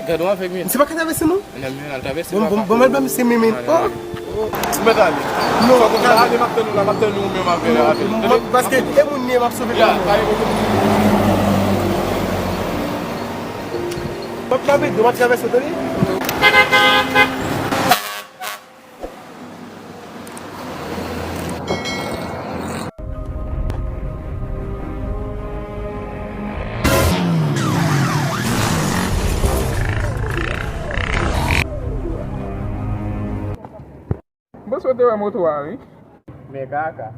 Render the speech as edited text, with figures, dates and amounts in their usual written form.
Gado a fek mi. Se pa ka travesse nou? Nan men al travesse. Bon mal ba mi se men. Meta ali. Non, ko ka ali mapten nou men ma vele ave. Parce que e moun ne m'a sauvé. Ya, kay ko. Pas traverser, doit traverser tadi. Bos wote wa moto wa, oui? Me kaka.